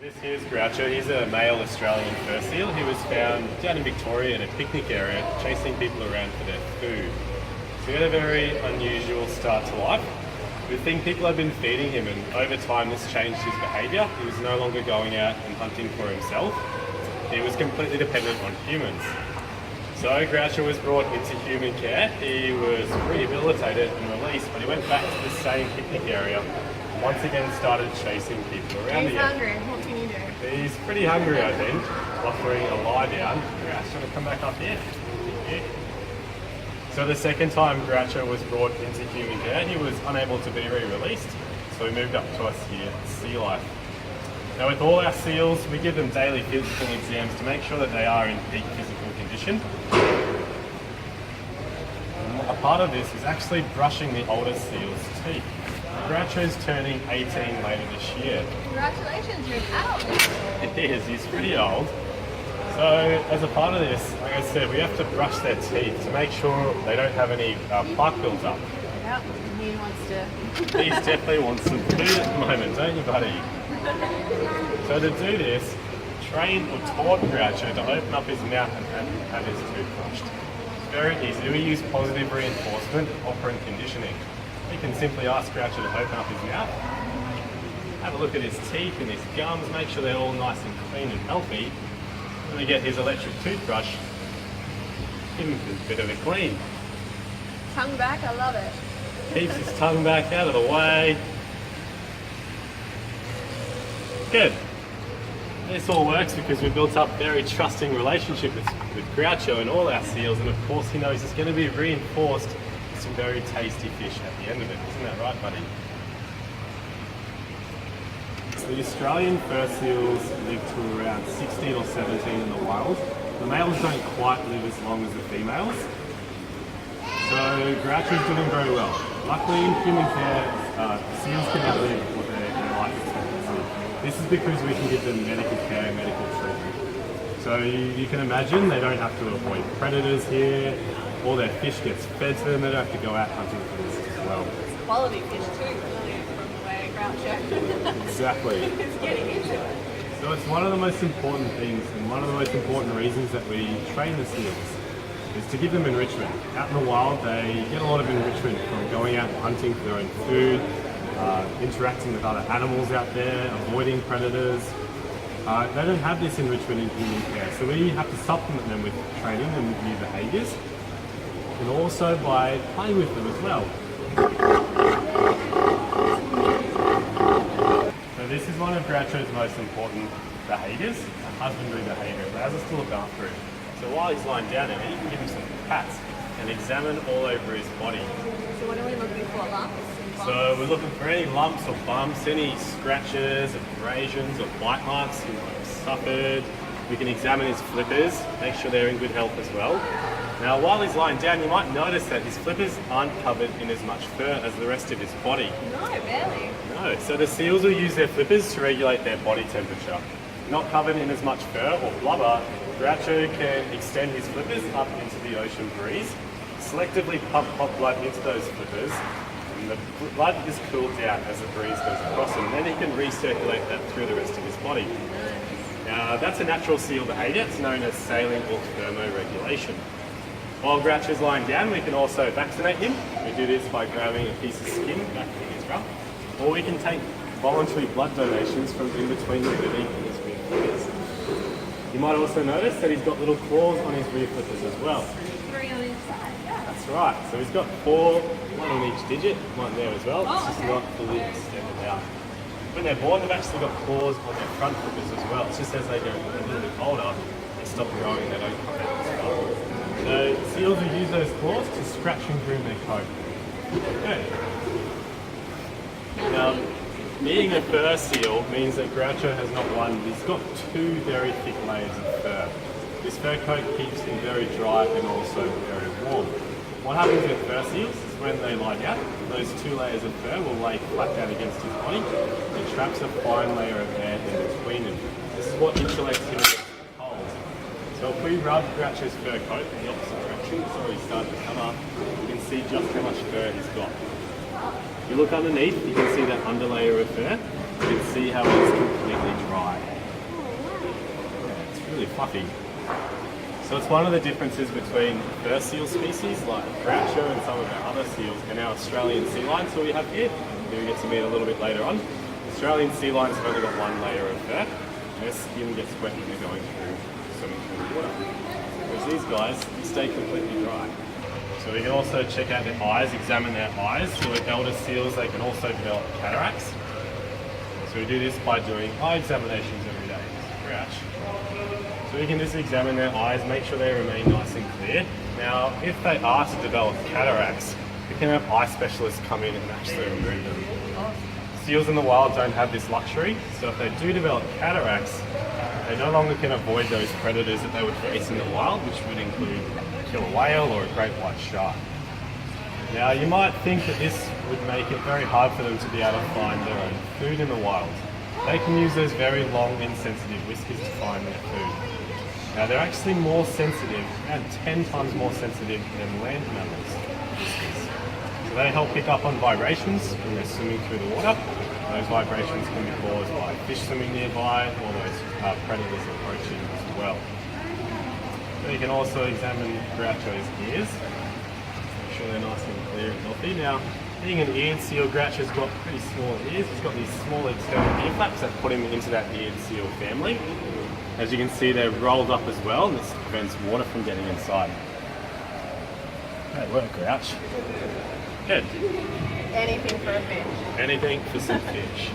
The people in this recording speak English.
This here's Groucho. He's a male Australian fur seal. He was found down in Victoria in a picnic area chasing people around for their food. So he had a very unusual start to life. We think people have been feeding him, and over time this changed his behaviour. He was no longer going out and hunting for himself. He was completely dependent on humans. So Groucho was brought into human care. He was rehabilitated and released, but he went back to the same picnic area. Once again started chasing people around again. He's hungry. What can you do? He's pretty hungry, I think. Offering a lie down. Groucho, want to come back up here? Thank you. So the second time Groucho was brought into human care, he was unable to be re-released. So we moved up to us here at Sea Life. Now with all our seals, we give them daily physical exams to make sure that they are in peak physical condition. A part of this is actually brushing the older seal's teeth. Groucho's turning 18 later this year. Congratulations, you're an adult. He is, he's pretty old. So as a part of this, like I said, we have to brush their teeth to make sure they don't have any plaque built up. Yep, he wants to. He definitely wants some food at the moment, don't you, buddy? So to do this, train or taught Groucho to open up his mouth and have his tooth brushed. It's very easy. We use positive reinforcement and operant conditioning. You can simply ask Groucho to open up his mouth, have a look at his teeth and his gums, make sure they're all nice and clean and healthy. When we get his electric toothbrush, give him a bit of a clean. Tongue back, I love it. Keeps his tongue back out of the way. Good. This all works because we've built up a very trusting relationship with Groucho and all our seals, and of course he knows it's going to be reinforced with some very tasty fish at the end of it. Isn't that right, buddy? The Australian fur seals live to around 16 or 17 in the wild. The males don't quite live as long as the females. So Groucho's doing very well. Luckily in human care, seals can outlive what their life expectancy. This is because we can give them medical care, medical treatment. So you can imagine they don't have to avoid predators here. All their fish gets fed to them. They don't have to go out hunting for this as well. It's quality fish too, really, from the way Groucho Exactly. is getting into it. So it's one of the most important things and one of the most important reasons that we train the seals is to give them enrichment. Out in the wild they get a lot of enrichment from going out and hunting for their own food, interacting with other animals out there, avoiding predators. They don't have this enrichment in human care, so we have to supplement them with training and new behaviours, and also by playing with them as well. So this is one of Groucho's most important behaviours, a husbandry behaviour. It allows us to look after him. So while he's lying down there, you can give him some pats and examine all over his body. So what are we looking for, lumps? So we're looking for any lumps or bumps, any scratches, abrasions or bite marks he might have suffered. We can examine his flippers, make sure they're in good health as well. Now while he's lying down, you might notice that his flippers aren't covered in as much fur as the rest of his body. No, barely. No, so the seals will use their flippers to regulate their body temperature. Not covered in as much fur or blubber, Groucho can extend his flippers up into the ocean breeze, selectively pump hot blood into those flippers, and the blood is cooled down as the breeze goes across him, and then he can recirculate that through the rest of his body. Now that's a natural seal behaviour, it's known as saline or thermoregulation. While Groucho's lying down, we can also vaccinate him. We do this by grabbing a piece of skin back from his rump, or we can take voluntary blood donations from in between the beneath his rear flippers. You might also notice that he's got little claws on his rear flippers as well. 3 on each side, yeah. That's right. So he's got 4, 1 on each digit, one there as well. Oh, it's just not fully extended out. When they're born, they've actually got claws on their front flippers as well. It's just as they get a little bit older, they stop growing, they don't come out as well. So seals will use those claws to scratch and groom their coat. Okay. Now, being a fur seal means that Groucho has not one, he's got 2 very thick layers of fur. This fur coat keeps him very dry and also very warm. What happens with fur seals is when they lie down, those 2 layers of fur will lay flat down against his body and traps a fine layer of air in between them. This is what insulates him against the cold. So if we rub Groucho's fur coat in the opposite direction, it's already starting to come up, you can see just how much fur he's got. If you look underneath, you can see that underlayer of fur. You can see how it's completely dry. fluffy. So it's one of the differences between fur seal species like Groucho and some of our other seals and our Australian sea lions who we have here, who we get to meet a little bit later on. Australian sea lions have only got one layer of fur, and their skin gets wet when they're going through swimming through the water. Whereas these guys stay completely dry. So we can also check out their eyes, examine their eyes. So with elder seals, they can also develop cataracts. So we do this by doing eye examinations every day. Grouch. So we can just examine their eyes, make sure they remain nice and clear. Now, if they are to develop cataracts, we can have eye specialists come in and actually remove them. Seals in the wild don't have this luxury, so if they do develop cataracts, they no longer can avoid those predators that they would face in the wild, which would include a killer whale or a great white shark. Now, you might think that this would make it very hard for them to be able to find their own food in the wild. They can use those very long, insensitive whiskers to find their food. Now, they're actually more sensitive, around 10 times more sensitive than land mammals. So they help pick up on vibrations when they're swimming through the water. Those vibrations can be caused by fish swimming nearby or those predators approaching as well. So you can also examine Groucho's ears. Make sure they're nice and clear and healthy. Now, being an eared seal, Groucho's got pretty small ears. He's got these small external ear flaps that put him into that eared seal family. As you can see, they're rolled up as well, and this prevents water from getting inside. Great work, Grouch. Good. Anything for a fish. Anything for some fish.